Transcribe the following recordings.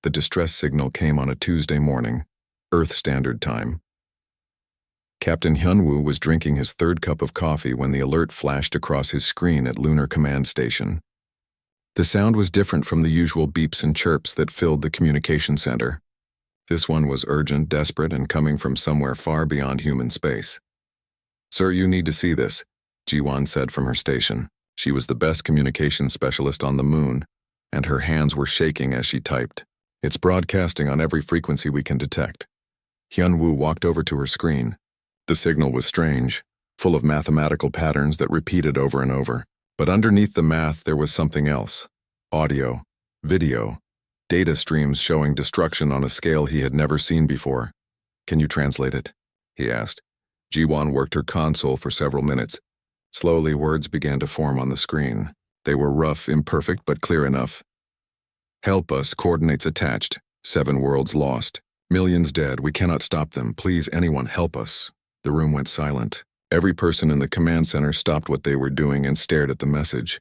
The distress signal came on a Tuesday morning, Earth Standard Time. Captain Hyunwoo was drinking his third cup of coffee when the alert flashed across his screen at Lunar Command Station. The sound was different from the usual beeps and chirps that filled the communication center. This one was urgent, desperate, and coming from somewhere far beyond human space. "Sir, you need to see this," Ji-won said from her station. She was the best communications specialist on the moon, and her hands were shaking as she typed. "It's broadcasting on every frequency we can detect." Hyunwoo walked over to her screen. The signal was strange, full of mathematical patterns that repeated over and over. But underneath the math there was something else. Audio, video, data streams showing destruction on a scale he had never seen before. "Can you translate it?" he asked. Ji-won worked her console for several minutes. Slowly words began to form on the screen. They were rough, imperfect, but clear enough. "Help us, coordinates attached. 7 worlds lost. Millions dead, we cannot stop them. Please, anyone, help us." The room went silent. Every person in the command center stopped what they were doing and stared at the message.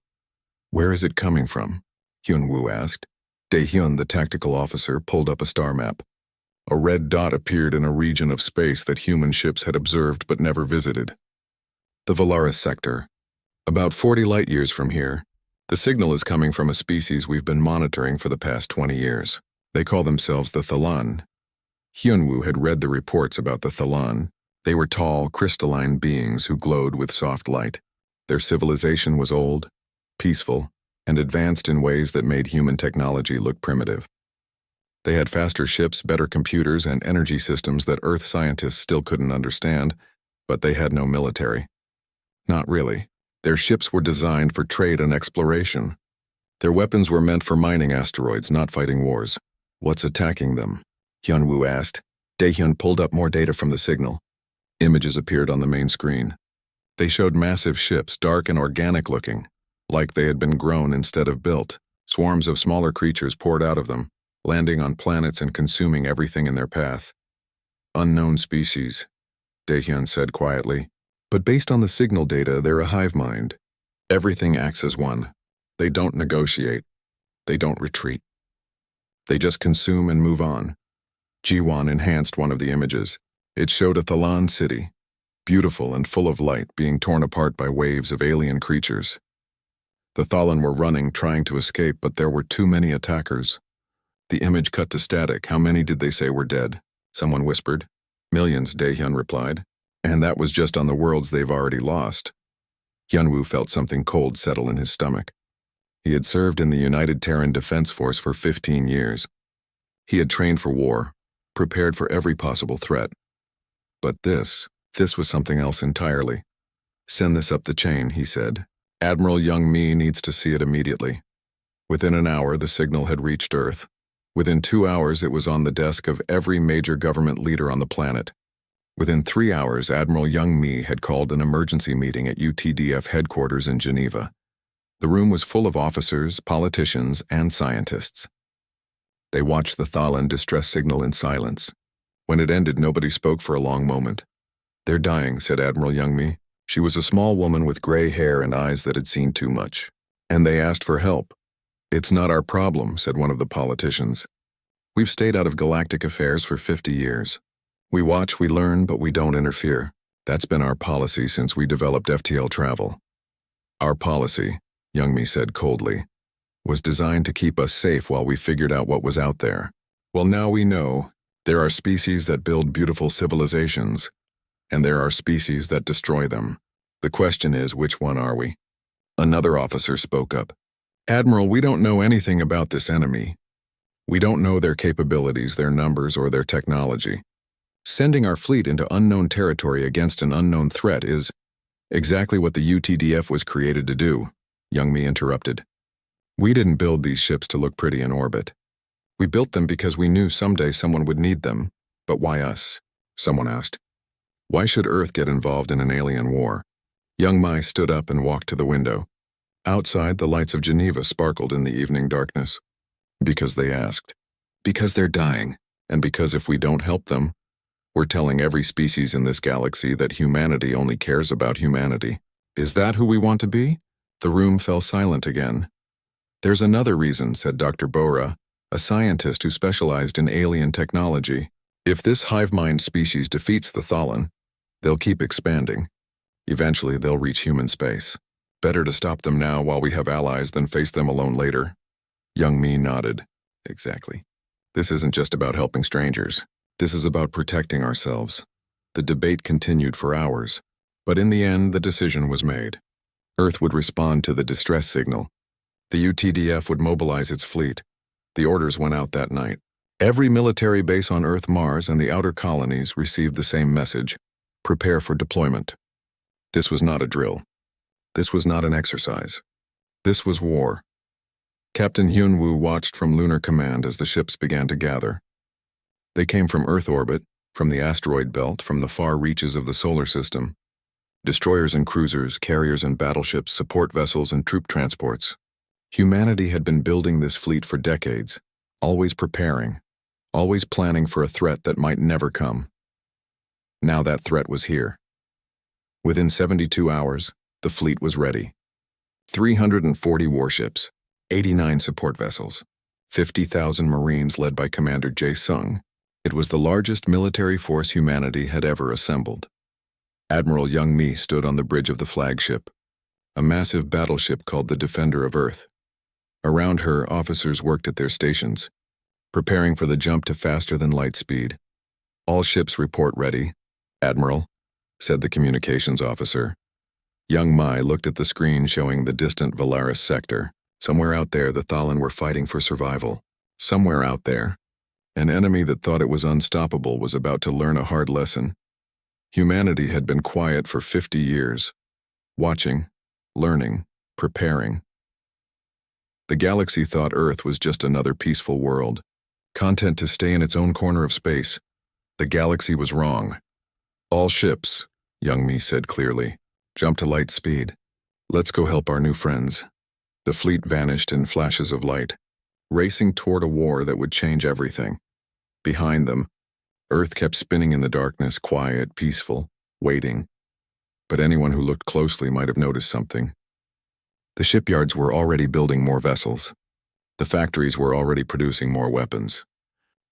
"Where is it coming from?" Hyunwoo asked. Dae-hyun, the tactical officer, pulled up a star map. A red dot appeared in a region of space that human ships had observed but never visited. The Valaris sector. About 40 light-years from here. The signal is coming from a species we've been monitoring for the past 20 years. They call themselves the Thalan. Hyunwoo had read the reports about the Thalan. They were tall, crystalline beings who glowed with soft light. Their civilization was old, peaceful, and advanced in ways that made human technology look primitive. They had faster ships, better computers, and energy systems that Earth scientists still couldn't understand, but they had no military. Not really. Their ships were designed for trade and exploration. Their weapons were meant for mining asteroids, not fighting wars. "What's attacking them?" Hyunwoo asked. Dae-hyun pulled up more data from the signal. Images appeared on the main screen. They showed massive ships, dark and organic-looking, like they had been grown instead of built. Swarms of smaller creatures poured out of them, landing on planets and consuming everything in their path. "Unknown species," Dae-hyun said quietly. "But based on the signal data, they're a hive mind. Everything acts as one. They don't negotiate. They don't retreat. They just consume and move on." Ji-won enhanced one of the images. It showed a Thalan city, beautiful and full of light, being torn apart by waves of alien creatures. The Thalan were running, trying to escape, but there were too many attackers. The image cut to static. "How many did they say were dead?" someone whispered. "Millions," Dae-hyun replied. "And that was just on the worlds they've already lost." Hyunwoo felt something cold settle in his stomach. He had served in the United Terran Defense Force for 15 years. He had trained for war, prepared for every possible threat. But this was something else entirely. "Send this up the chain," he said. "Admiral Young-mi needs to see it immediately." Within an hour, the signal had reached Earth. Within 2 hours, it was on the desk of every major government leader on the planet. Within 3 hours, Admiral Young-mi had called an emergency meeting at UTDF headquarters in Geneva. The room was full of officers, politicians, and scientists. They watched the Thalan distress signal in silence. When it ended, nobody spoke for a long moment. "They're dying," said Admiral Young-mi. She was a small woman with gray hair and eyes that had seen too much. "And they asked for help." "It's not our problem," said one of the politicians. "We've stayed out of galactic affairs for 50 years. We watch, we learn, but we don't interfere. That's been our policy since we developed FTL travel." "Our policy," Young-mi said coldly, "was designed to keep us safe while we figured out what was out there. Well, now we know. There are species that build beautiful civilizations, and there are species that destroy them. The question is, which one are we?" Another officer spoke up. "Admiral, we don't know anything about this enemy. We don't know their capabilities, their numbers, or their technology. Sending our fleet into unknown territory against an unknown threat is exactly what the UTDF was created to do," Young-mi interrupted. "We didn't build these ships to look pretty in orbit. We built them because we knew someday someone would need them. But why us?" someone asked. "Why should Earth get involved in an alien war?" Young-mi stood up and walked to the window. Outside, the lights of Geneva sparkled in the evening darkness. "Because they asked. Because they're dying. And because if we don't help them, we're telling every species in this galaxy that humanity only cares about humanity. Is that who we want to be?" The room fell silent again. "There's another reason," said Dr. Bora, a scientist who specialized in alien technology. If this hive mind species defeats the Thalan, they'll keep expanding. Eventually, they'll reach human space. Better to stop them now while we have allies than face them alone later. Young Me nodded. Exactly. This isn't just about helping strangers. This is about protecting ourselves. The debate continued for hours, but in the end, the decision was made. Earth would respond to the distress signal. The UTDF would mobilize its fleet. The orders went out that night. Every military base on Earth, Mars, and the outer colonies received the same message: prepare for deployment. This was not a drill. This was not an exercise. This was war. Captain Hyunwoo watched from Lunar Command as the ships began to gather. They came from Earth orbit, from the asteroid belt, from the far reaches of the solar system. Destroyers and cruisers, carriers and battleships, support vessels and troop transports. Humanity had been building this fleet for decades, always preparing, always planning for a threat that might never come. Now that threat was here. Within 72 hours, the fleet was ready. 340 warships, 89 support vessels, 50,000 Marines led by Commander Jae Sung. It was the largest military force humanity had ever assembled. Admiral Young Mi stood on the bridge of the flagship, a massive battleship called the Defender of Earth. Around her, officers worked at their stations, preparing for the jump to faster-than-light speed. All ships report ready, Admiral, said the communications officer. Young Mai looked at the screen showing the distant Valaris sector. Somewhere out there, the Thalan were fighting for survival. Somewhere out there, an enemy that thought it was unstoppable was about to learn a hard lesson. Humanity had been quiet for 50 years, watching, learning, preparing. The galaxy thought Earth was just another peaceful world, content to stay in its own corner of space. The galaxy was wrong. All ships, Young Mi said clearly, jump to light speed. Let's go help our new friends. The fleet vanished in flashes of light, racing toward a war that would change everything. Behind them, Earth kept spinning in the darkness, quiet, peaceful, waiting. But anyone who looked closely might have noticed something. The shipyards were already building more vessels. The factories were already producing more weapons.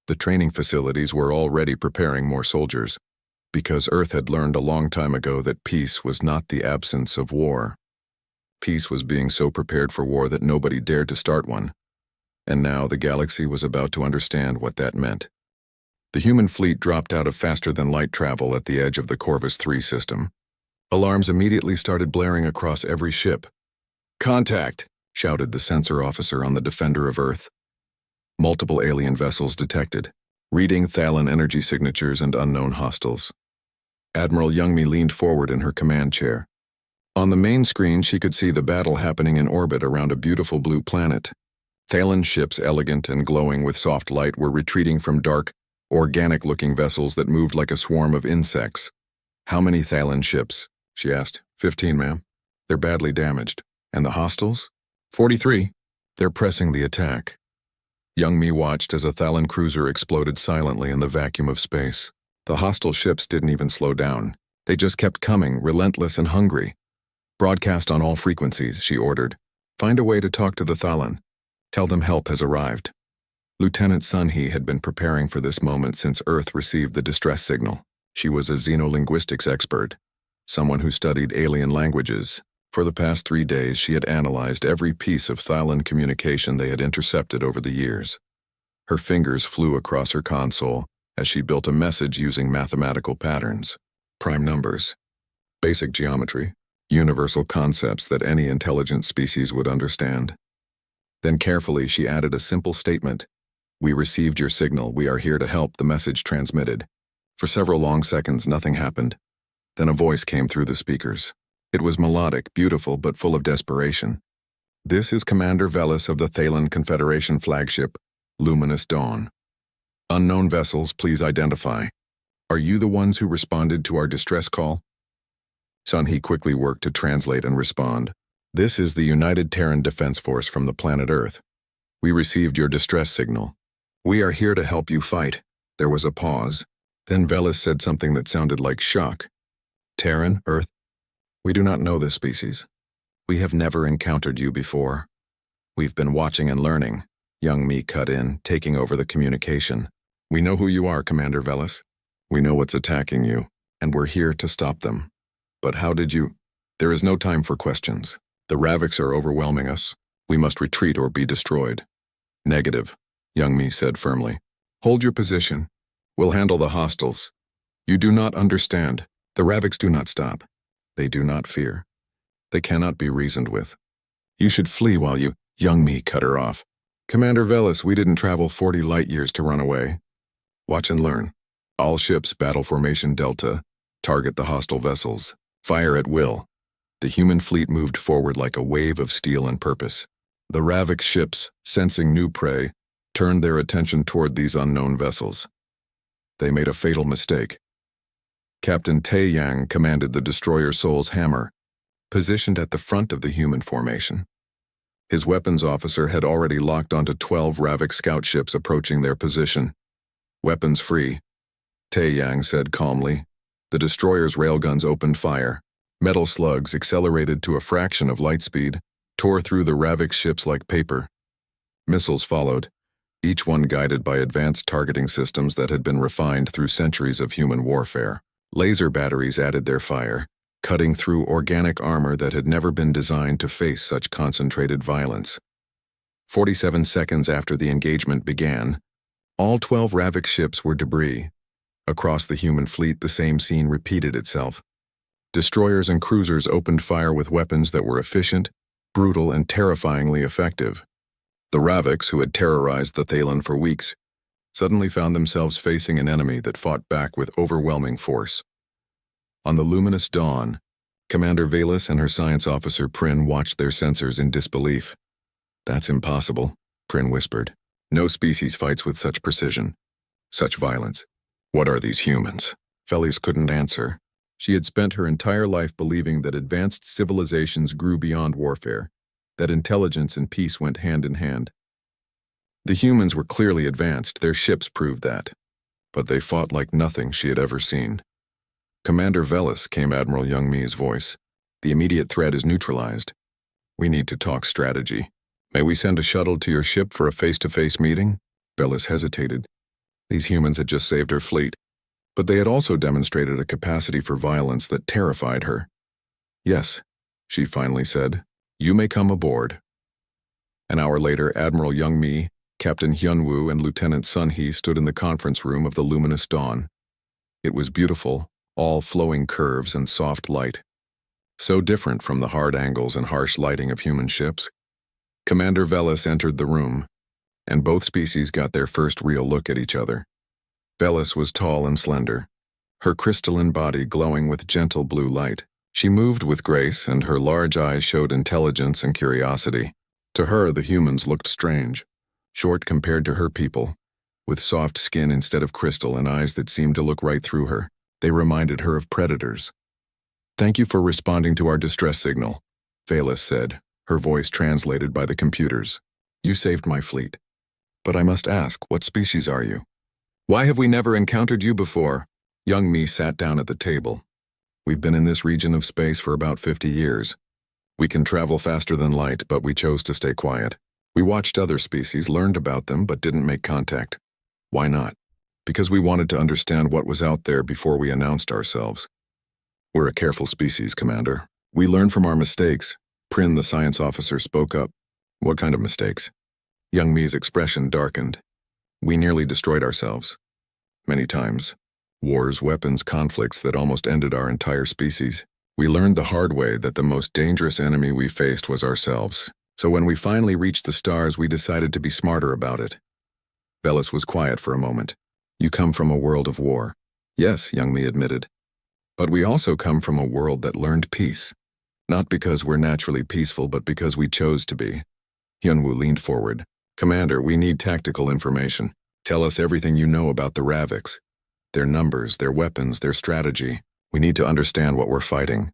The training facilities were already preparing more soldiers, because Earth had learned a long time ago that peace was not the absence of war. Peace was being so prepared for war that nobody dared to start one. And now the galaxy was about to understand what that meant. The human fleet dropped out of faster-than-light travel at the edge of the Corvus 3 system. Alarms immediately started blaring across every ship. "Contact!" shouted the sensor officer on the Defender of Earth. Multiple alien vessels detected, reading Thalan energy signatures and unknown hostiles. Admiral Youngmi leaned forward in her command chair. On the main screen, she could see the battle happening in orbit around a beautiful blue planet. Thalan ships, elegant and glowing with soft light, were retreating from dark, organic-looking vessels that moved like a swarm of insects. "How many Thalan ships?" she asked. 15, ma'am. They're badly damaged. And the hostiles? 43. They're pressing the attack. Young Mi watched as a Thalan cruiser exploded silently in the vacuum of space. The hostile ships didn't even slow down. They just kept coming, relentless and hungry. "Broadcast on all frequencies," she ordered. "Find a way to talk to the Thalan. Tell them help has arrived." Lieutenant Sun Hee had been preparing for this moment since Earth received the distress signal. She was a xenolinguistics expert, someone who studied alien languages. For the past 3 days, she had analyzed every piece of Thalan communication they had intercepted over the years. Her fingers flew across her console as she built a message using mathematical patterns, prime numbers, basic geometry, universal concepts that any intelligent species would understand. Then carefully she added a simple statement. "We received your signal. We are here to help," the message transmitted. For several long seconds, nothing happened. Then a voice came through the speakers. It was melodic, beautiful, but full of desperation. "This is Commander Velis of the Thalan Confederation flagship, Luminous Dawn. Unknown vessels, please identify. Are you the ones who responded to our distress call?" Sun Hee quickly worked to translate and respond. "This is the United Terran Defense Force from the planet Earth. We received your distress signal. We are here to help you fight." There was a pause. Then Velis said something that sounded like shock. "Terran, Earth? We do not know this species. We have never encountered you before. We've been watching and learning. Young Mi cut in, taking over the communication. We know who you are, Commander Velis. We know what's attacking you, and we're here to stop them. But how did you... There is no time for questions. The Ravix are overwhelming us. We must retreat or be destroyed. Negative, Young Mi said firmly. Hold your position. We'll handle the hostiles. You do not understand. The Ravix do not stop. They do not fear. They cannot be reasoned with. You should flee while you... Young Mi cut her off. Commander Velis, we didn't travel 40 light years to run away. Watch and learn. All ships, battle formation Delta. Target the hostile vessels. Fire at will. The human fleet moved forward like a wave of steel and purpose. The Ravix ships, sensing new prey, turned their attention toward these unknown vessels. They made a fatal mistake. Captain Tai Yang commanded the destroyer Soul's Hammer, positioned at the front of the human formation. His weapons officer had already locked onto 12 Ravix scout ships approaching their position. Weapons free, Tai Yang said calmly. The destroyer's railguns opened fire. Metal slugs, accelerated to a fraction of light speed, tore through the Ravix ships like paper. Missiles followed, each one guided by advanced targeting systems that had been refined through centuries of human warfare. Laser batteries added their fire, cutting through organic armor that had never been designed to face such concentrated violence. 47 seconds after the engagement began, all 12 Ravix ships were debris. Across the human fleet, the same scene repeated itself. Destroyers and cruisers opened fire with weapons that were efficient, brutal, and terrifyingly effective. The Ravix, who had terrorized the Thalen for weeks, suddenly found themselves facing an enemy that fought back with overwhelming force. On the luminous dawn, Commander Velis and her science officer Prin watched their sensors in disbelief. That's impossible, Prin whispered. No species fights with such precision, such violence. What are these humans? Velis couldn't answer. She had spent her entire life believing that advanced civilizations grew beyond warfare, that intelligence and peace went hand in hand. The humans were clearly advanced, their ships proved that. But they fought like nothing she had ever seen. Commander Velis, came Admiral Young Mi's voice. The immediate threat is neutralized. We need to talk strategy. May we send a shuttle to your ship for a face-to-face meeting? Velis hesitated. These humans had just saved her fleet, but they had also demonstrated a capacity for violence that terrified her. Yes, she finally said. You may come aboard. An hour later, Admiral Young Mi, Captain Hyunwoo, and Lieutenant Sun Hee stood in the conference room of the luminous dawn. It was beautiful, all flowing curves and soft light. So different from the hard angles and harsh lighting of human ships. Commander Velis entered the room, and both species got their first real look at each other. Velis was tall and slender, her crystalline body glowing with gentle blue light. She moved with grace, and her large eyes showed intelligence and curiosity. To her, the humans looked strange, short compared to her people, with soft skin instead of crystal and eyes that seemed to look right through her. They reminded her of predators. Thank you for responding to our distress signal, Velis said, her voice translated by the computers. You saved my fleet. But I must ask, what species are you? Why have we never encountered you before? Young Mi sat down at the table. We've been in this region of space for about 50 years. We can travel faster than light, but we chose to stay quiet. We watched other species, learned about them, but didn't make contact. Why not? Because we wanted to understand what was out there before we announced ourselves. We're a careful species, Commander. We learn from our mistakes. Prin, the science officer, spoke up. What kind of mistakes? Young Mi's expression darkened. We nearly destroyed ourselves. Many times. Wars, weapons, conflicts that almost ended our entire species. We learned the hard way that the most dangerous enemy we faced was ourselves. So when we finally reached the stars, we decided to be smarter about it. Velis was quiet for a moment. You come from a world of war. Yes, Young Mi admitted. But we also come from a world that learned peace. Not because we're naturally peaceful, but because we chose to be. Hyunwoo leaned forward. Commander, we need tactical information. Tell us everything you know about the Ravix. Their numbers, their weapons, their strategy. We need to understand what we're fighting.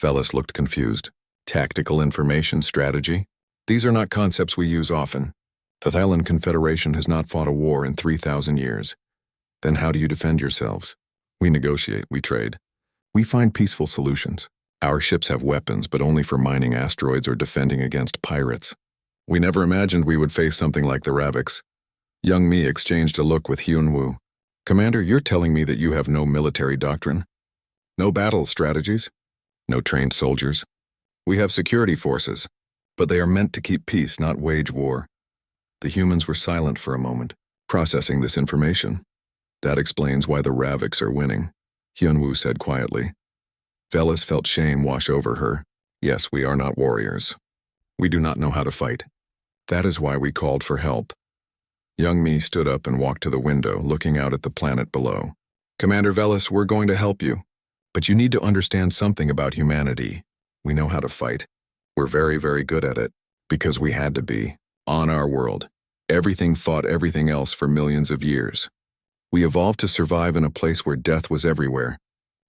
Velis looked confused. Tactical information, strategy? These are not concepts we use often. The Thailand Confederation has not fought a war in 3,000 years. Then how do you defend yourselves? We negotiate, we trade. We find peaceful solutions. Our ships have weapons, but only for mining asteroids or defending against pirates. We never imagined we would face something like the Ravix. Young Mi exchanged a look with Hyunwoo. Commander, you're telling me that you have no military doctrine? No battle strategies? No trained soldiers? We have security forces, but they are meant to keep peace, not wage war. The humans were silent for a moment, processing this information. That explains why the Ravix are winning, Hyunwoo said quietly. Velis felt shame wash over her. Yes, we are not warriors. We do not know how to fight. That is why we called for help. Young Mi stood up and walked to the window, looking out at the planet below. Commander Velis, we're going to help you. But you need to understand something about humanity. We know how to fight. We're very, very good at it. Because we had to be. On our world. Everything fought everything else for millions of years. We evolved to survive in a place where death was everywhere.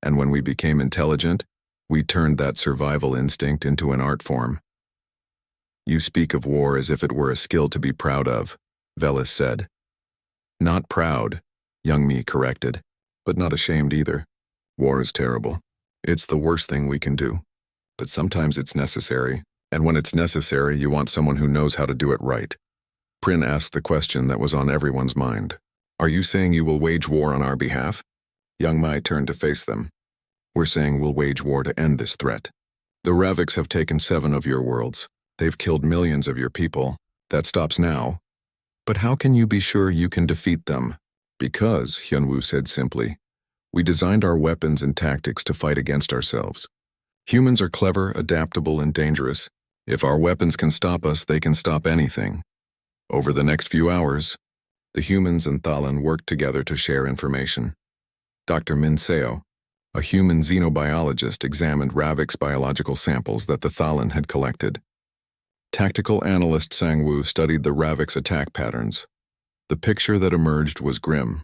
And when we became intelligent, we turned that survival instinct into an art form. You speak of war as if it were a skill to be proud of, Velis said. Not proud, Young Mi corrected, but not ashamed either. War is terrible. It's the worst thing we can do. But sometimes it's necessary, and when it's necessary, you want someone who knows how to do it right. Prin asked the question that was on everyone's mind. Are you saying you will wage war on our behalf? Young Mi turned to face them. We're saying we'll wage war to end this threat. The Ravix have taken 7 of your worlds. They've killed millions of your people. That stops now. But how can you be sure you can defeat them? Because, Hyunwoo said simply, we designed our weapons and tactics to fight against ourselves. Humans are clever, adaptable, and dangerous. If our weapons can stop us, they can stop anything. Over the next few hours, the humans and Thalan worked together to share information. Dr. Min Seo, a human xenobiologist, examined Ravix biological samples that the Thalan had collected. Tactical analyst Sang-woo studied the Ravix attack patterns. The picture that emerged was grim.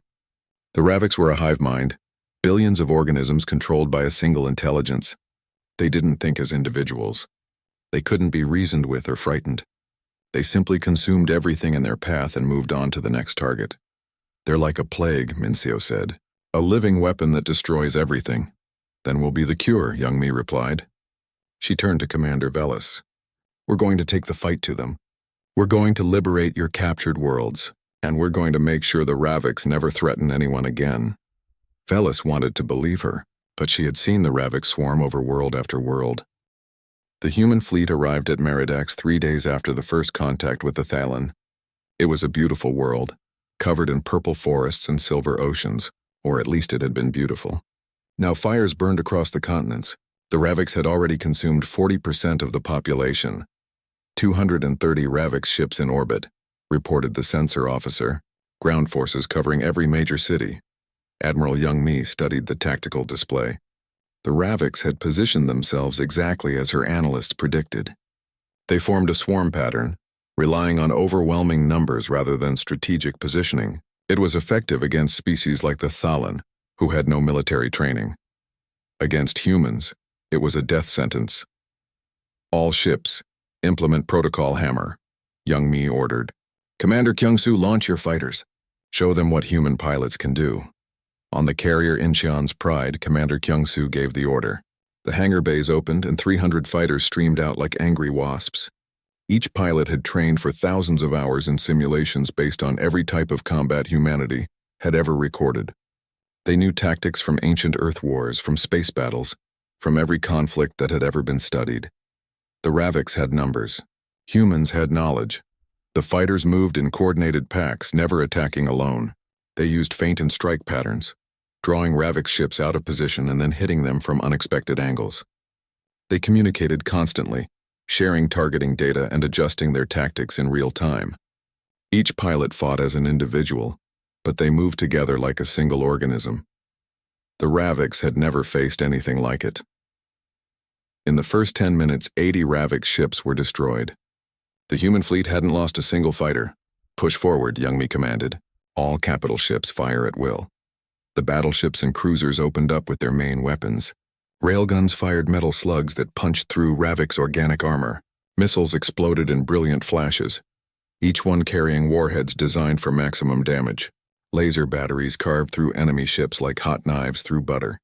The Ravix were a hive mind, billions of organisms controlled by a single intelligence. They didn't think as individuals. They couldn't be reasoned with or frightened. They simply consumed everything in their path and moved on to the next target. They're like a plague, Min Seo said. A living weapon that destroys everything. Then we'll be the cure, Young Mi replied. She turned to Commander Velis. We're going to take the fight to them. We're going to liberate your captured worlds, and we're going to make sure the Ravix never threaten anyone again. Velis wanted to believe her, but she had seen the Ravix swarm over world after world. The human fleet arrived at Meridax 3 days after the first contact with the Thalan. It was a beautiful world, covered in purple forests and silver oceans, or at least it had been beautiful. Now fires burned across the continents. The Ravix had already consumed 40% of the population. 230 Ravix ships in orbit, reported the censor officer, ground forces covering every major city. Admiral Young Mi studied the tactical display. The Ravix had positioned themselves exactly as her analysts predicted. They formed a swarm pattern, relying on overwhelming numbers rather than strategic positioning. It was effective against species like the Thalan, who had no military training. Against humans, it was a death sentence. All ships, implement protocol hammer, Young Mi ordered. Commander Kyung-soo, launch your fighters. Show them what human pilots can do. On the carrier Incheon's Pride, Commander Kyung-soo gave the order. The hangar bays opened and 300 fighters streamed out like angry wasps. Each pilot had trained for thousands of hours in simulations based on every type of combat humanity had ever recorded. They knew tactics from ancient Earth wars, from space battles, from every conflict that had ever been studied. The Ravix had numbers. Humans had knowledge. The fighters moved in coordinated packs, never attacking alone. They used feint and strike patterns, drawing Ravix ships out of position and then hitting them from unexpected angles. They communicated constantly, sharing targeting data and adjusting their tactics in real time. Each pilot fought as an individual, but they moved together like a single organism. The Ravix had never faced anything like it. In the first 10 minutes, 80 Ravix ships were destroyed. The human fleet hadn't lost a single fighter. Push forward, Young Mi commanded. All capital ships fire at will. The battleships and cruisers opened up with their main weapons. Railguns fired metal slugs that punched through Ravix organic armor. Missiles exploded in brilliant flashes, each one carrying warheads designed for maximum damage. Laser batteries carved through enemy ships like hot knives through butter.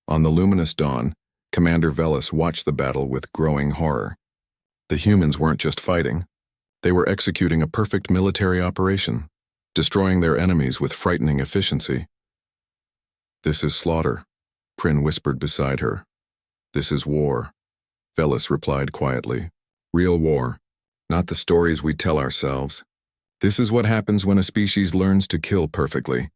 On the luminous dawn, Commander Velis watched the battle with growing horror. The humans weren't just fighting. They were executing a perfect military operation, destroying their enemies with frightening efficiency. "This is slaughter," Prin whispered beside her. "This is war," Velis replied quietly. "Real war, not the stories we tell ourselves. This is what happens when a species learns to kill perfectly."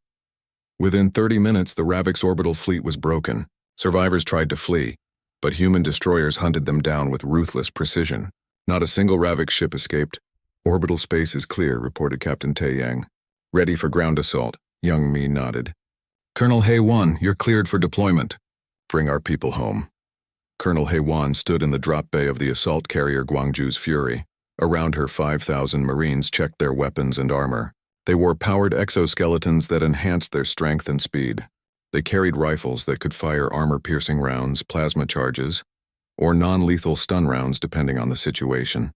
Within 30 minutes, the Ravix orbital fleet was broken. Survivors tried to flee, but human destroyers hunted them down with ruthless precision. Not a single Ravix ship escaped. "Orbital space is clear," reported Captain Taeyang. "Ready for ground assault," Young Mi nodded. "Colonel Hei-Wan, you're cleared for deployment. Bring our people home." Colonel Hei-Wan stood in the drop bay of the assault carrier Guangzhou's Fury. Around her, 5,000 Marines checked their weapons and armor. They wore powered exoskeletons that enhanced their strength and speed. They carried rifles that could fire armor-piercing rounds, plasma charges, or non-lethal stun rounds depending on the situation.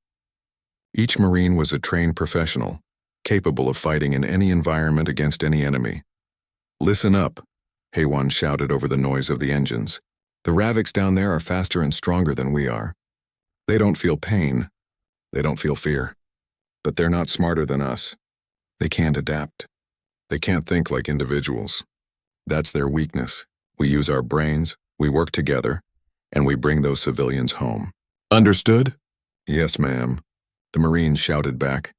Each Marine was a trained professional, capable of fighting in any environment against any enemy. "Listen up," Hei-Wan shouted over the noise of the engines. "The Ravix down there are faster and stronger than we are. They don't feel pain. They don't feel fear. But they're not smarter than us. They can't adapt. They can't think like individuals. That's their weakness. We use our brains, we work together, and we bring those civilians home." "Understood?" "Yes, ma'am," the Marines shouted back.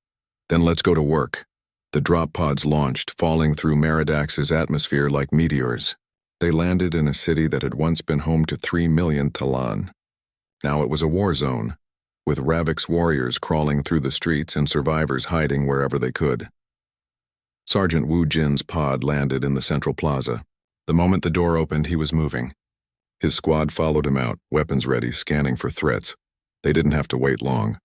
"Then let's go to work." The drop pods launched, falling through Meridax's atmosphere like meteors. They landed in a city that had once been home to 3 million Talan. Now it was a war zone, with Ravix warriors crawling through the streets and survivors hiding wherever they could. Sergeant Wu Jin's pod landed in the central plaza. The moment the door opened, he was moving. His squad followed him out, weapons ready, scanning for threats. They didn't have to wait long.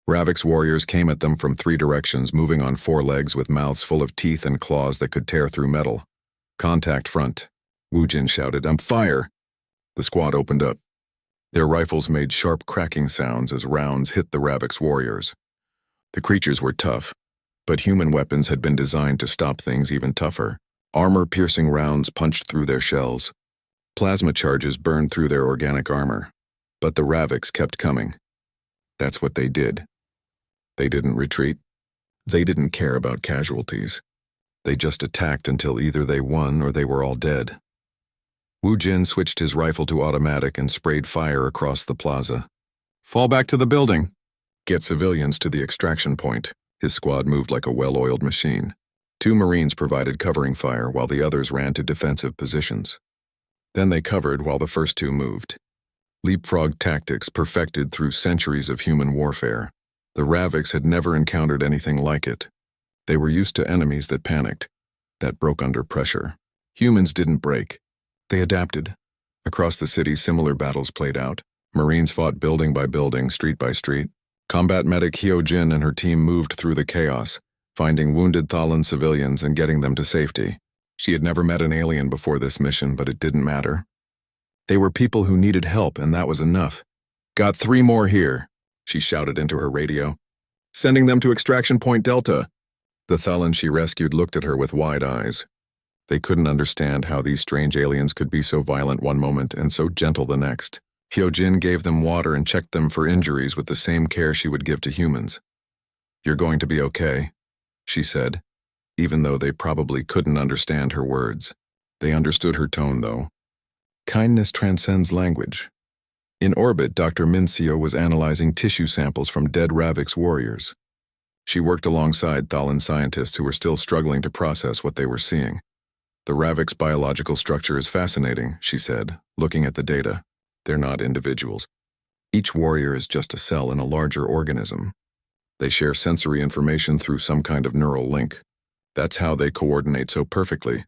Ravix warriors came at them from 3 directions, moving on 4 legs with mouths full of teeth and claws that could tear through metal. "Contact front," Wu Jin shouted. "Fire!" The squad opened up. Their rifles made sharp cracking sounds as rounds hit the Ravix warriors. The creatures were tough, but human weapons had been designed to stop things even tougher. Armor-piercing rounds punched through their shells. Plasma charges burned through their organic armor. But the Ravix kept coming. That's what they did. They didn't retreat. They didn't care about casualties. They just attacked until either they won or they were all dead. Wu Jin switched his rifle to automatic and sprayed fire across the plaza. "Fall back to the building. Get civilians to the extraction point." His squad moved like a well-oiled machine. 2 Marines provided covering fire while the others ran to defensive positions. Then they covered while the first 2 moved. Leapfrog tactics perfected through centuries of human warfare. The Ravix had never encountered anything like it. They were used to enemies that panicked, that broke under pressure. Humans didn't break. They adapted. Across the city, similar battles played out. Marines fought building by building, street by street. Combat medic Hyo Jin and her team moved through the chaos, finding wounded Thalan civilians and getting them to safety. She had never met an alien before this mission, but it didn't matter. They were people who needed help, and that was enough. "Got 3 more here," she shouted into her radio. "Sending them to Extraction Point Delta." The Thalan she rescued looked at her with wide eyes. They couldn't understand how these strange aliens could be so violent one moment and so gentle the next. Hyojin gave them water and checked them for injuries with the same care she would give to humans. "You're going to be okay," she said, even though they probably couldn't understand her words. They understood her tone, though. Kindness transcends language. In orbit, Dr. Mincio was analyzing tissue samples from dead Ravix warriors. She worked alongside Thalan scientists who were still struggling to process what they were seeing. "The Ravix biological structure is fascinating," she said, looking at the data. "They're not individuals. Each warrior is just a cell in a larger organism. They share sensory information through some kind of neural link. That's how they coordinate so perfectly.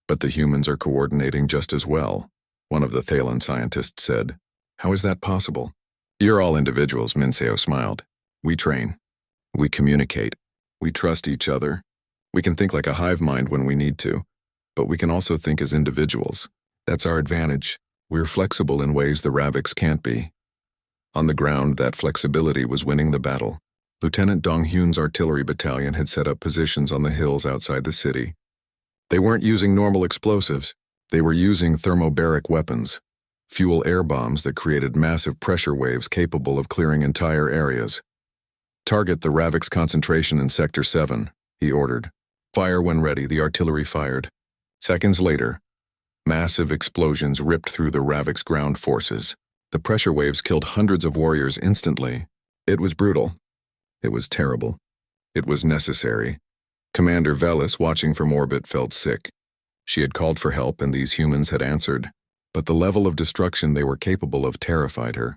But the humans are coordinating just as well," one of the Thalan scientists said. "How is that possible?" "You're all individuals," Mincio smiled. "We train. We communicate. We trust each other. We can think like a hive mind when we need to, but we can also think as individuals. That's our advantage. We're flexible in ways the Ravix can't be." On the ground, that flexibility was winning the battle. Lieutenant Dong Hyun's artillery battalion had set up positions on the hills outside the city. They weren't using normal explosives. They were using thermobaric weapons, fuel air bombs that created massive pressure waves capable of clearing entire areas. Target the Ravix concentration in Sector 7, he ordered. Fire when ready, the artillery fired. Seconds later, massive explosions ripped through the Ravix ground forces. The pressure waves killed hundreds of warriors instantly. It was brutal. It was terrible. It was necessary. Commander Velis, watching from orbit, felt sick. She had called for help and these humans had answered, but the level of destruction they were capable of terrified her.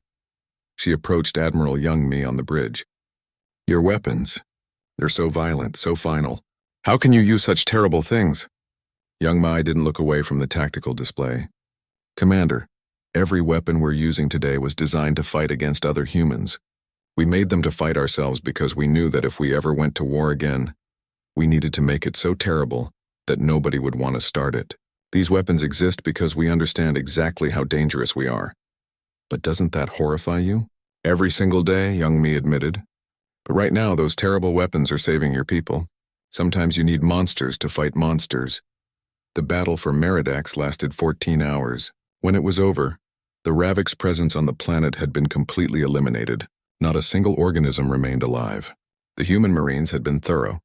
She approached Admiral Young-Mi on the bridge. Your weapons. They're so violent, so final. How can you use such terrible things? Young-Mi didn't look away from the tactical display. Commander, every weapon we're using today was designed to fight against other humans. We made them to fight ourselves because we knew that if we ever went to war again, we needed to make it so terrible that nobody would want to start it. These weapons exist because we understand exactly how dangerous we are. But doesn't that horrify you? Every single day, Young-Mi admitted. But right now, those terrible weapons are saving your people. Sometimes you need monsters to fight monsters. The battle for Meridax lasted 14 hours. When it was over, the Ravix presence on the planet had been completely eliminated. Not a single organism remained alive. The human Marines had been thorough.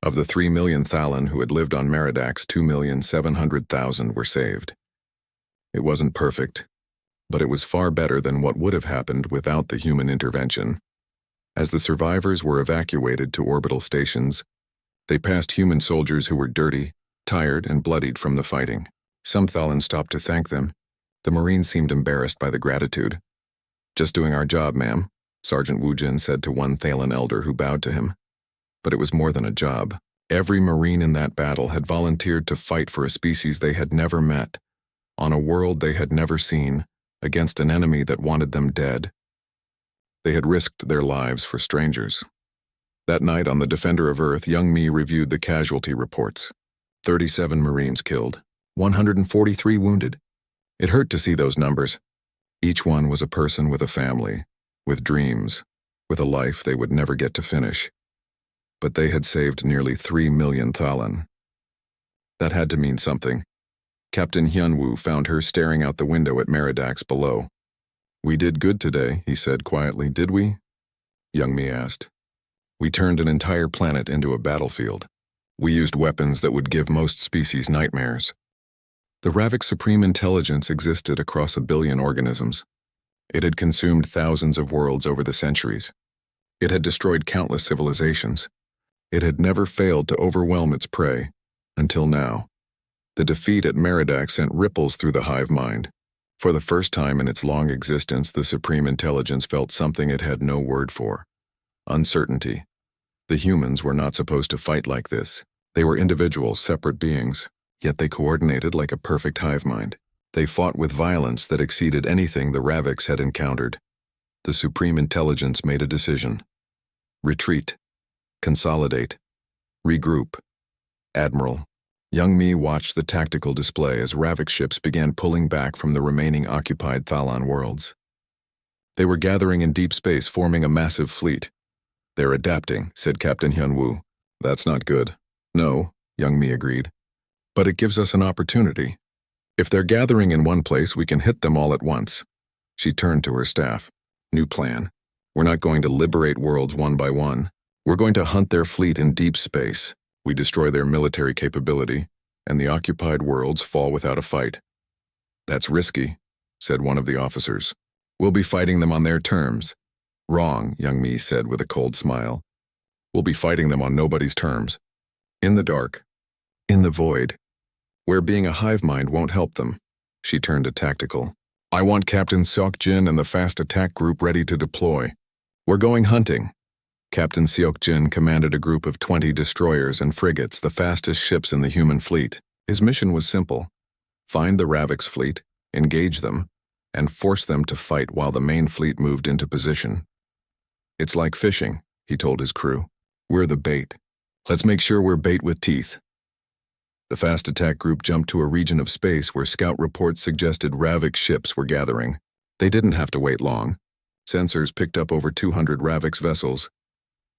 Of the 3 million Thalan who had lived on Meridax, 2,700,000 were saved. It wasn't perfect, but it was far better than what would have happened without the human intervention. As the survivors were evacuated to orbital stations, they passed human soldiers who were dirty, tired, and bloodied from the fighting. Some Thalan stopped to thank them. The Marines seemed embarrassed by the gratitude. Just doing our job, ma'am, Sergeant Wujin said to one Thalan elder who bowed to him. But it was more than a job. Every Marine in that battle had volunteered to fight for a species they had never met, on a world they had never seen, against an enemy that wanted them dead. They had risked their lives for strangers. That night on the Defender of Earth, Young-Mi reviewed the casualty reports. 37 Marines killed, 143 wounded. It hurt to see those numbers. Each one was a person with a family, with dreams, with a life they would never get to finish. But they had saved nearly 3 million Thalan. That had to mean something. Captain Hyunwoo found her staring out the window at Meridax below. We did good today, he said quietly, did we? Young-Mi asked. We turned an entire planet into a battlefield. We used weapons that would give most species nightmares. The Ravix Supreme Intelligence existed across 1 billion organisms. It had consumed thousands of worlds over the centuries. It had destroyed countless civilizations. It had never failed to overwhelm its prey, until now. The defeat at Meridax sent ripples through the hive mind. For the first time in its long existence, the Supreme Intelligence felt something it had no word for. Uncertainty. The humans were not supposed to fight like this. They were individual, separate beings, yet they coordinated like a perfect hive mind. They fought with violence that exceeded anything the Ravix had encountered. The Supreme Intelligence made a decision. Retreat. Consolidate. Regroup. Admiral. Young-Mi watched the tactical display as Ravix ships began pulling back from the remaining occupied Thalan worlds. They were gathering in deep space, forming a massive fleet. They're adapting, said Captain Hyunwoo. That's not good. No, Young-Mi agreed. But it gives us an opportunity. If they're gathering in one place, we can hit them all at once. She turned to her staff. New plan. We're not going to liberate worlds one by one. We're going to hunt their fleet in deep space. We destroy their military capability, and the occupied worlds fall without a fight. That's risky, said one of the officers. We'll be fighting them on their terms. Wrong, Young-Mi said with a cold smile. We'll be fighting them on nobody's terms. In the dark. In the void. Where being a hive mind won't help them. She turned to tactical. I want Captain Seok-jin and the fast attack group ready to deploy. We're going hunting. Captain Seok-jin commanded a group of 20 destroyers and frigates, the fastest ships in the human fleet. His mission was simple. Find the Ravix fleet, engage them, and force them to fight while the main fleet moved into position. It's like fishing, he told his crew. We're the bait. Let's make sure we're bait with teeth. The fast attack group jumped to a region of space where scout reports suggested Ravix ships were gathering. They didn't have to wait long. Sensors picked up over 200 Ravix vessels.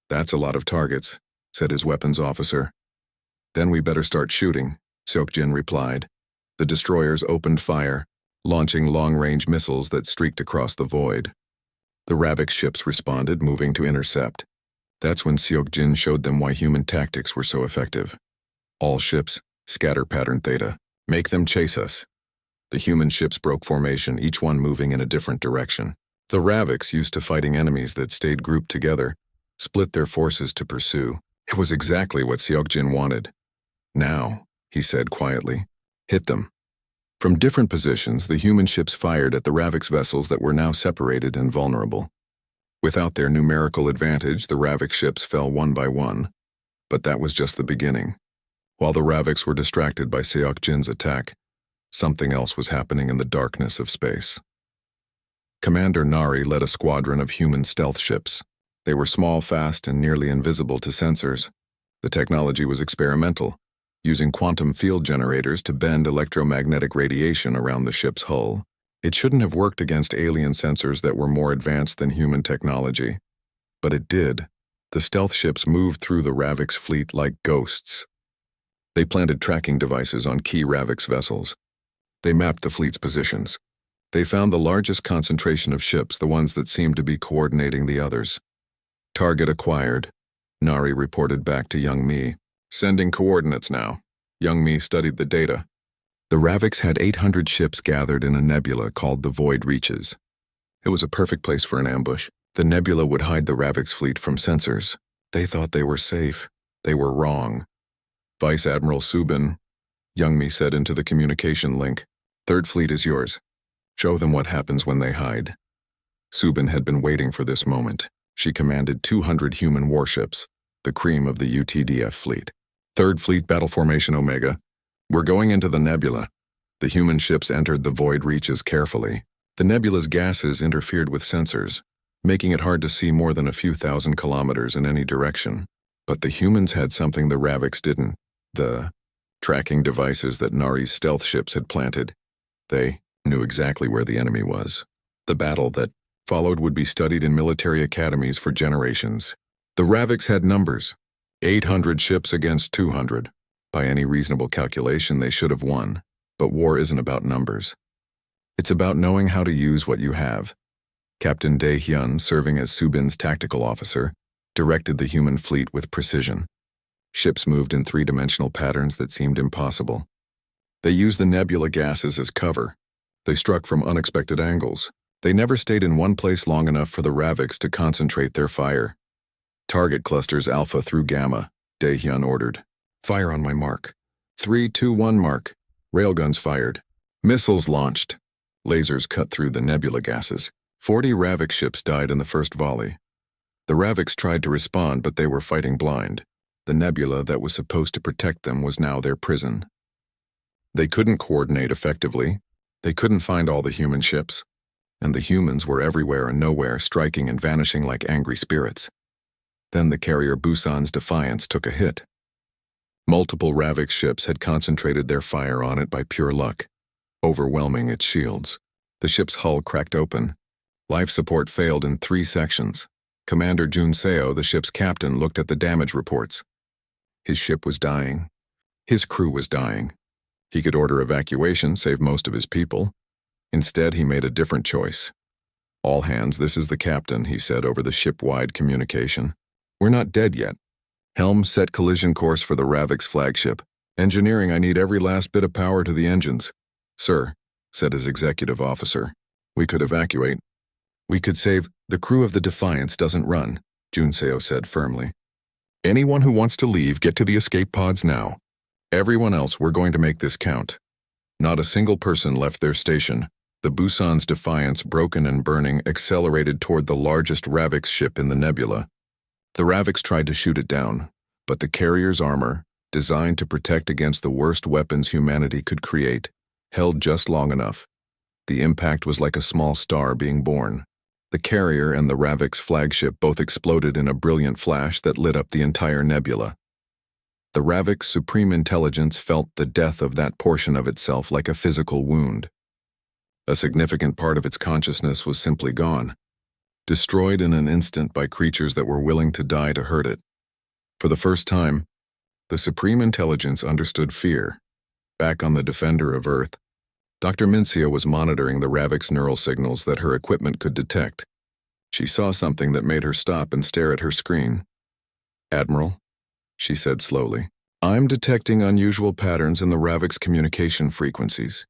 That's a lot of targets, said his weapons officer. Then we better start shooting, Seok-jin replied. The destroyers opened fire, launching long-range missiles that streaked across the void. The Ravix ships responded, moving to intercept. That's when Seok-jin showed them why human tactics were so effective. All ships, scatter pattern theta. Make them chase us. The human ships broke formation, each one moving in a different direction. The Ravix, used to fighting enemies that stayed grouped together, split their forces to pursue. It was exactly what Seok-jin wanted. Now, he said quietly, hit them. From different positions, the human ships fired at the Ravix vessels that were now separated and vulnerable. Without their numerical advantage, the Ravix ships fell one by one. But that was just the beginning. While the Ravix were distracted by Seok-jin's attack, something else was happening in the darkness of space. Commander Nari led a squadron of human stealth ships. They were small, fast, and nearly invisible to sensors. The technology was experimental, using quantum field generators to bend electromagnetic radiation around the ship's hull. It shouldn't have worked against alien sensors that were more advanced than human technology. But it did. The stealth ships moved through the Ravix fleet like ghosts. They planted tracking devices on key Ravix vessels. They mapped the fleet's positions. They found the largest concentration of ships, the ones that seemed to be coordinating the others. Target acquired, Nari reported back to Young Mi. Sending coordinates now. Young Mi studied the data. The Ravix had 800 ships gathered in a nebula called the Void Reaches. It was a perfect place for an ambush. The nebula would hide the Ravix fleet from sensors. They thought they were safe. They were wrong. Vice Admiral Subin, Young Mi said into the communication link, "Third Fleet is yours. Show them what happens when they hide." Subin had been waiting for this moment. She commanded 200 human warships, the cream of the UTDF fleet. Third Fleet Battle Formation Omega. We're going into the nebula. The human ships entered the Void Reaches carefully. The nebula's gases interfered with sensors, making it hard to see more than a few thousand kilometers in any direction. But the humans had something the Ravix didn't. The tracking devices that Nari's stealth ships had planted. They knew exactly where the enemy was. The battle that followed would be studied in military academies for generations. The Ravix had numbers. 800 ships against 200. By any reasonable calculation, they should have won. But war isn't about numbers. It's about knowing how to use what you have. Captain Dae-hyun, serving as Subin's tactical officer, directed the human fleet with precision. Ships moved in three-dimensional patterns that seemed impossible. They used the nebula gases as cover. They struck from unexpected angles. They never stayed in one place long enough for the Ravix to concentrate their fire. Target clusters Alpha through Gamma, Dae-hyun ordered. Fire on my mark. 3, 2, 1 mark. Railguns fired. Missiles launched. Lasers cut through the nebula gases. 40 Ravix ships died in the first volley. The Ravix tried to respond, but they were fighting blind. The nebula that was supposed to protect them was now their prison. They couldn't coordinate effectively. They couldn't find all the human ships. And the humans were everywhere and nowhere, striking and vanishing like angry spirits. Then the carrier Busan's Defiance took a hit. Multiple Ravix ships had concentrated their fire on it by pure luck, overwhelming its shields. The ship's hull cracked open. Life support failed in 3 sections. Commander Jun Seo, the ship's captain, looked at the damage reports. His ship was dying. His crew was dying. He could order evacuation, save most of his people. Instead, he made a different choice. "All hands, this is the captain," he said over the ship-wide communication. "We're not dead yet. Helm, set collision course for the Ravix flagship. Engineering, I need every last bit of power to the engines." "Sir," said his executive officer, "we could evacuate. We could save. The crew of the Defiance doesn't run," Jun Seo said firmly. "Anyone who wants to leave, get to the escape pods now. Everyone else, we're going to make this count." Not a single person left their station. The Busan's Defiance, broken and burning, accelerated toward the largest Ravix ship in the nebula. The Ravix tried to shoot it down, but the carrier's armor, designed to protect against the worst weapons humanity could create, held just long enough. The impact was like a small star being born. The carrier and the Ravix flagship both exploded in a brilliant flash that lit up the entire nebula. The Ravix Supreme Intelligence felt the death of that portion of itself like a physical wound. A significant part of its consciousness was simply gone, destroyed in an instant by creatures that were willing to die to hurt it. For the first time, the Supreme Intelligence understood fear. Back on the Defender of Earth, Dr. Mincia was monitoring the Ravix neural signals that her equipment could detect. She saw something that made her stop and stare at her screen. Admiral, she said slowly, I'm detecting unusual patterns in the Ravik's communication frequencies.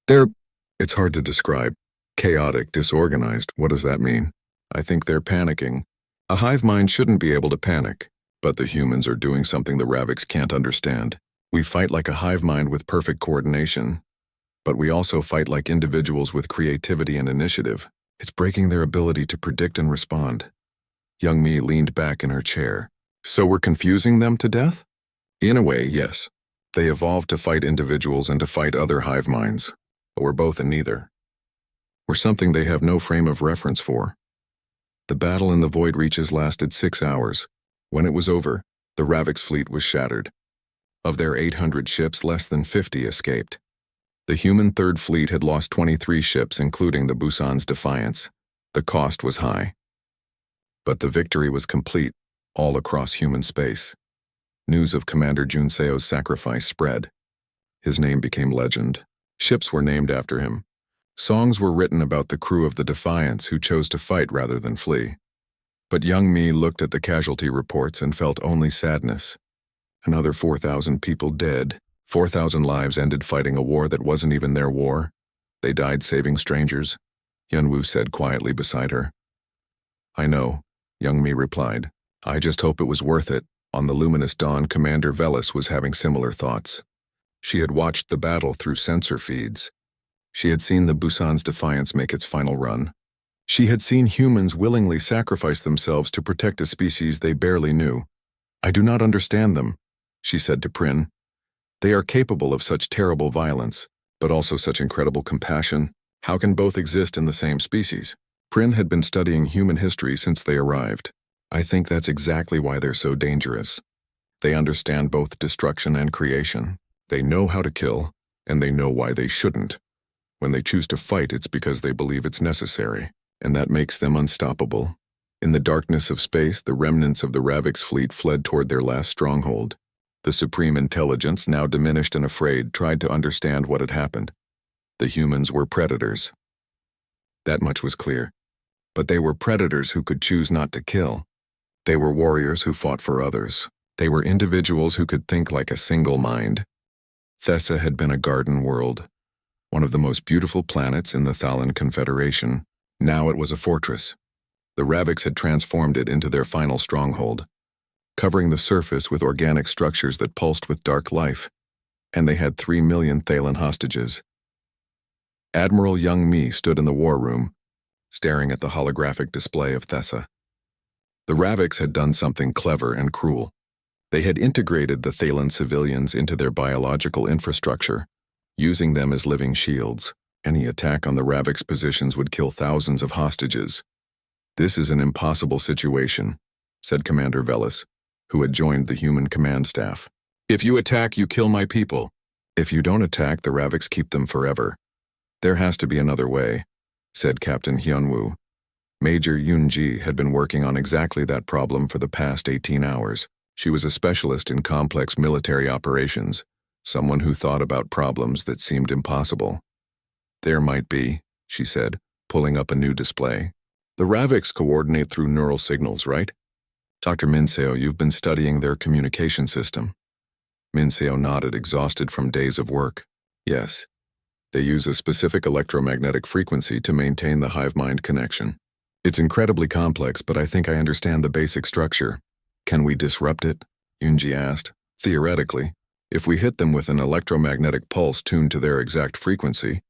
It's hard to describe. Chaotic, disorganized, what does that mean? I think they're panicking. A hive mind shouldn't be able to panic, but the humans are doing something the Raviks can't understand. We fight like a hive mind with perfect coordination, but we also fight like individuals with creativity and initiative. It's breaking their ability to predict and respond. Young Mi leaned back in her chair. So we're confusing them to death? In a way, yes. They evolved to fight individuals and to fight other hive minds, but we're both in neither. We're something they have no frame of reference for. The battle in the void reaches lasted 6 hours. When it was over, the Ravik's fleet was shattered. Of their 800 ships, less than 50 escaped. The human Third Fleet had lost 23 ships, including the Busan's Defiance. The cost was high. But the victory was complete, all across human space. News of Commander Junseo's sacrifice spread. His name became legend. Ships were named after him. Songs were written about the crew of the Defiance who chose to fight rather than flee. But young Mi looked at the casualty reports and felt only sadness. Another 4,000 people dead. 4,000 lives ended fighting a war that wasn't even their war. They died saving strangers, Yunwoo said quietly beside her. I know, young Mi replied. I just hope it was worth it. On the luminous dawn, Commander Velis was having similar thoughts. She had watched the battle through sensor feeds. She had seen the Busan's Defiance make its final run. She had seen humans willingly sacrifice themselves to protect a species they barely knew. I do not understand them, she said to Prin. They are capable of such terrible violence, but also such incredible compassion. How can both exist in the same species? Prin had been studying human history since they arrived. I think that's exactly why they're so dangerous. They understand both destruction and creation. They know how to kill, and they know why they shouldn't. When they choose to fight, it's because they believe it's necessary, and that makes them unstoppable. In the darkness of space, the remnants of the Ravik's fleet fled toward their last stronghold. The Supreme Intelligence, now diminished and afraid, tried to understand what had happened. The humans were predators. That much was clear. But they were predators who could choose not to kill. They were warriors who fought for others. They were individuals who could think like a single mind. Thessa had been a garden world, one of the most beautiful planets in the Thalan Confederation. Now it was a fortress. The Raviks had transformed it into their final stronghold, covering the surface with organic structures that pulsed with dark life, and they had 3 million Thalan hostages. Admiral Young Mi stood in the war room, staring at the holographic display of Thessa. The Raviks had done something clever and cruel. They had integrated the Thalan civilians into their biological infrastructure, using them as living shields. Any attack on the Raviks' positions would kill thousands of hostages. This is an impossible situation, said Commander Velis, who had joined the human command staff. If you attack, you kill my people. If you don't attack, the Raviks keep them forever. There has to be another way, said Captain Hyunwoo. Major Yoonji had been working on exactly that problem for the past 18 hours. She was a specialist in complex military operations, someone who thought about problems that seemed impossible. There might be, she said, pulling up a new display. The Raviks coordinate through neural signals, right? Dr. Minseo, you've been studying their communication system. Minseo nodded, exhausted from days of work. Yes. They use a specific electromagnetic frequency to maintain the hive-mind connection. It's incredibly complex, but I think I understand the basic structure. Can we disrupt it? Yoonji asked. Theoretically, if we hit them with an electromagnetic pulse tuned to their exact frequency,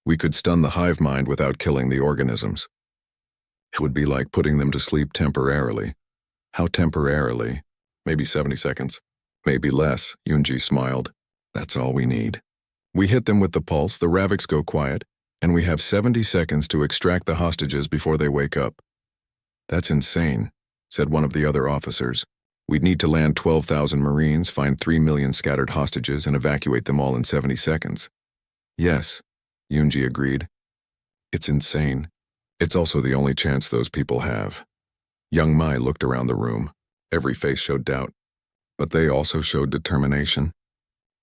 we could stun the hive mind without killing the organisms. It would be like putting them to sleep temporarily. How temporarily? Maybe 70 seconds. Maybe less, Yoonji smiled. That's all we need. We hit them with the pulse, the Raviks go quiet, and we have 70 seconds to extract the hostages before they wake up. That's insane, said one of the other officers. We'd need to land 12,000 Marines, find 3 million scattered hostages, and evacuate them all in 70 seconds. Yes, Yoonji agreed. It's insane. It's also the only chance those people have. Young Mai looked around the room. Every face showed doubt, but they also showed determination.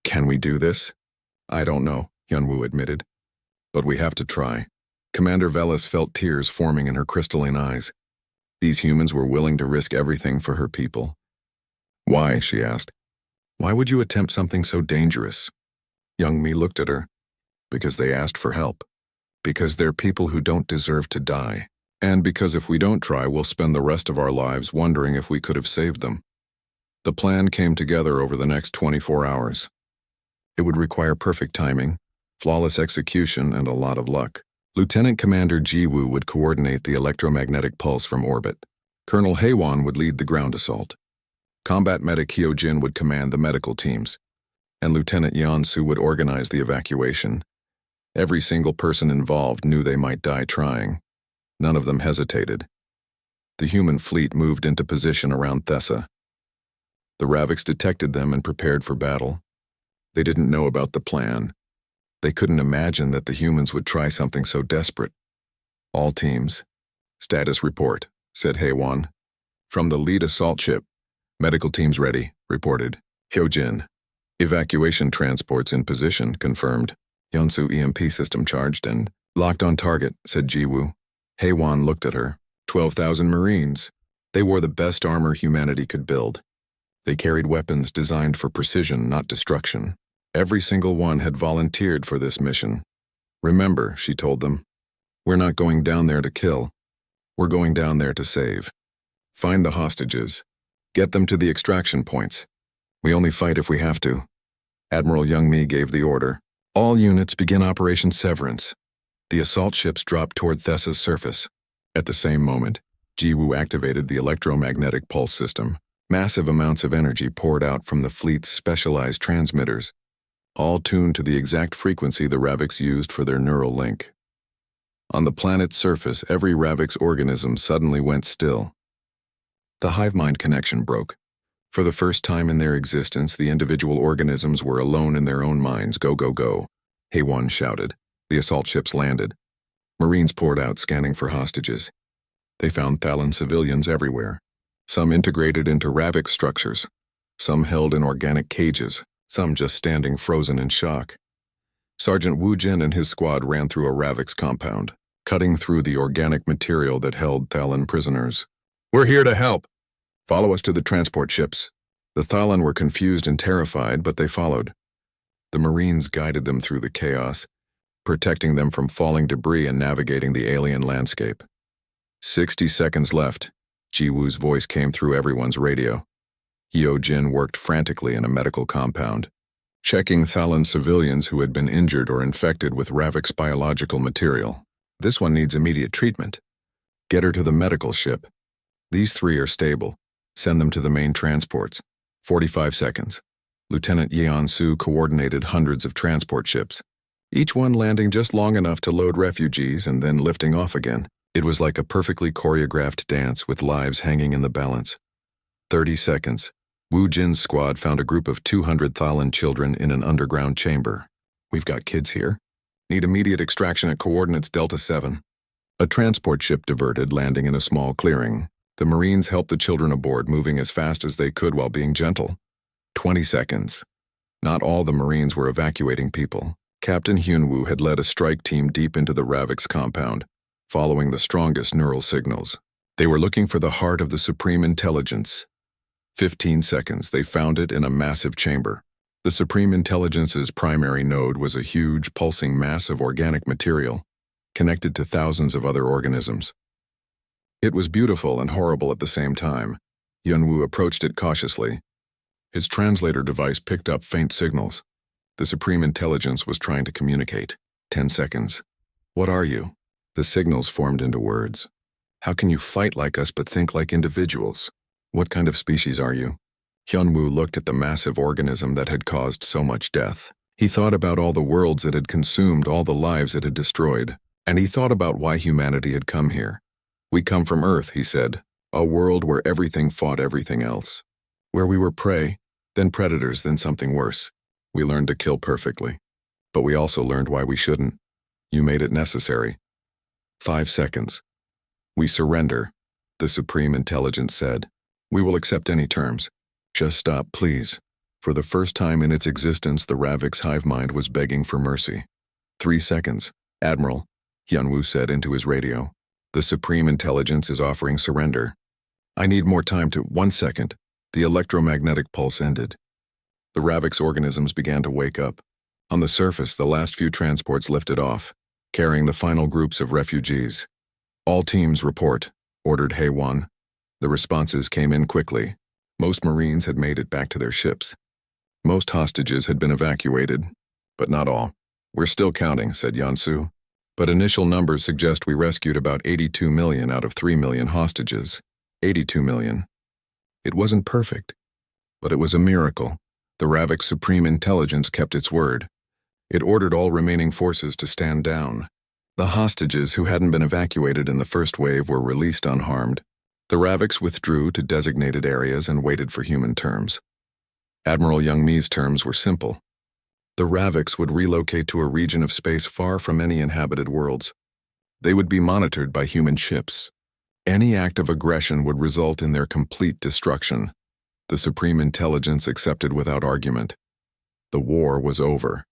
Can we do this? I don't know, Hyunwoo admitted. But we have to try. Commander Velis felt tears forming in her crystalline eyes. These humans were willing to risk everything for her people. Why? She asked. Why would you attempt something so dangerous? Young Mi looked at her. Because they asked for help. Because they're people who don't deserve to die. And because if we don't try, we'll spend the rest of our lives wondering if we could have saved them. The plan came together over the next 24 hours. It would require perfect timing, flawless execution, and a lot of luck. Lieutenant Commander Jiwoo would coordinate the electromagnetic pulse from orbit. Colonel Haewon would lead the ground assault. Combat Medic Hyojin would command the medical teams, and Lieutenant Yeonsu would organize the evacuation. Every single person involved knew they might die trying. None of them hesitated. The human fleet moved into position around Thessa. The Ravix detected them and prepared for battle. They didn't know about the plan. They couldn't imagine that the humans would try something so desperate. All teams. Status report, said Haewon. From the lead assault ship. Medical teams ready, reported. Hyojin. Evacuation transports in position, confirmed. Yeonsu EMP system charged and locked on target, said Jiwoo. Haewon looked at her. 12,000 Marines. They wore the best armor humanity could build. They carried weapons designed for precision, not destruction. Every single one had volunteered for this mission. Remember, she told them, we're not going down there to kill. We're going down there to save. Find the hostages. Get them to the extraction points. We only fight if we have to. Admiral Youngmi gave the order. All units begin Operation Severance. The assault ships dropped toward Thessa's surface. At the same moment, Jiwoo activated the electromagnetic pulse system. Massive amounts of energy poured out from the fleet's specialized transmitters, all tuned to the exact frequency the Ravix used for their neural link. On the planet's surface, every Ravix organism suddenly went still. The hive-mind connection broke. For the first time in their existence, the individual organisms were alone in their own minds. Go, go, go, Haewon shouted. The assault ships landed. Marines poured out, scanning for hostages. They found Thalan civilians everywhere. Some integrated into Ravix structures. Some held in organic cages. Some just standing frozen in shock. Sergeant Wu Jin and his squad ran through a Ravix compound, cutting through the organic material that held Thalan prisoners. We're here to help. Follow us to the transport ships. The Thalan were confused and terrified, but they followed. The Marines guided them through the chaos, protecting them from falling debris and navigating the alien landscape. 60 seconds left. Jiwoo's voice came through everyone's radio. Hyojin worked frantically in a medical compound, checking Thalan civilians who had been injured or infected with Ravix biological material. This one needs immediate treatment. Get her to the medical ship. These 3 are stable. Send them to the main transports. 45 seconds. Lieutenant Yeonsu coordinated hundreds of transport ships, each one landing just long enough to load refugees and then lifting off again. It was like a perfectly choreographed dance with lives hanging in the balance. 30 seconds. Wu Jin's squad found a group of 200 Thalan children in an underground chamber. We've got kids here. Need immediate extraction at coordinates Delta 7. A transport ship diverted, landing in a small clearing. The Marines helped the children aboard, moving as fast as they could while being gentle. 20 seconds. Not all the Marines were evacuating people. Captain Hyunwoo had led a strike team deep into the Ravix compound, following the strongest neural signals. They were looking for the heart of the Supreme Intelligence. 15 seconds, they found it in a massive chamber. The Supreme Intelligence's primary node was a huge, pulsing mass of organic material, connected to thousands of other organisms. It was beautiful and horrible at the same time. Hyunwoo approached it cautiously. His translator device picked up faint signals. The Supreme Intelligence was trying to communicate. 10 seconds. What are you? The signals formed into words. How can you fight like us but think like individuals? What kind of species are you? Hyunwoo looked at the massive organism that had caused so much death. He thought about all the worlds it had consumed, all the lives it had destroyed, and he thought about why humanity had come here. We come from Earth, he said, a world where everything fought everything else. Where we were prey, then predators, then something worse. We learned to kill perfectly. But we also learned why we shouldn't. You made it necessary. 5 seconds. We surrender, the Supreme Intelligence said. We will accept any terms. Just stop, please. For the first time in its existence, the Ravix hive mind was begging for mercy. 3 seconds. Admiral, Hyunwoo said into his radio. The Supreme Intelligence is offering surrender. I need more time to... 1 second. The electromagnetic pulse ended. The Ravix organisms began to wake up. On the surface, the last few transports lifted off, carrying the final groups of refugees. "All teams report," ordered Hay-1. The responses came in quickly. Most Marines had made it back to their ships. Most hostages had been evacuated, but not all. "We're still counting," said Yansu. "But initial numbers suggest we rescued about 82 million out of 3 million hostages. 82 million. It wasn't perfect, but it was a miracle. The Ravix Supreme Intelligence kept its word. It ordered all remaining forces to stand down. The hostages who hadn't been evacuated in the first wave were released unharmed. The Ravix withdrew to designated areas and waited for human terms. Admiral Youngmi's terms were simple. The Ravix would relocate to a region of space far from any inhabited worlds. They would be monitored by human ships. Any act of aggression would result in their complete destruction. The Supreme Intelligence accepted without argument. The war was over.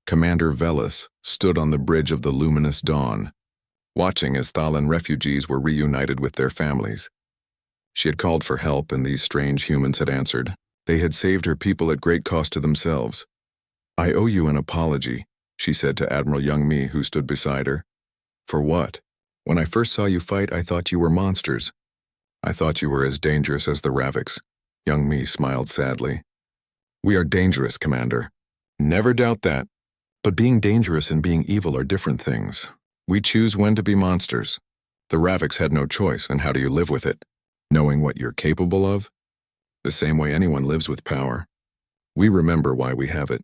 Commander Velis stood on the bridge of the luminous dawn, watching as Thalan refugees were reunited with their families. She had called for help, and these strange humans had answered. They had saved her people at great cost to themselves. "I owe you an apology," she said to Admiral Youngmi, who stood beside her. "For what? When I first saw you fight, I thought you were monsters. I thought you were as dangerous as the Ravix." Youngmi smiled sadly. "We are dangerous, Commander. Never doubt that. But being dangerous and being evil are different things. We choose when to be monsters. The Ravix had no choice, and how do you live with it? Knowing what you're capable of? The same way anyone lives with power. We remember why we have it.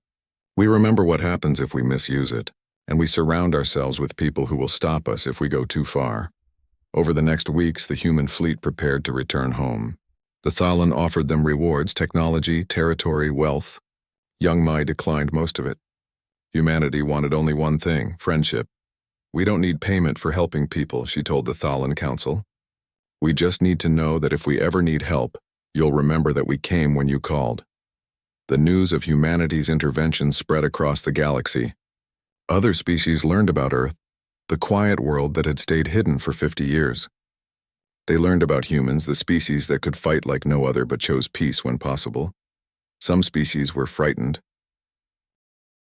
We remember what happens if we misuse it, and we surround ourselves with people who will stop us if we go too far." Over the next weeks, the human fleet prepared to return home. The Thalan offered them rewards, technology, territory, wealth. Youngmi declined most of it. Humanity wanted only one thing: friendship. "We don't need payment for helping people," she told the Thalan Council. "We just need to know that if we ever need help, you'll remember that we came when you called." The news of humanity's intervention spread across the galaxy. Other species learned about Earth, the quiet world that had stayed hidden for 50 years. They learned about humans, the species that could fight like no other but chose peace when possible. Some species were frightened,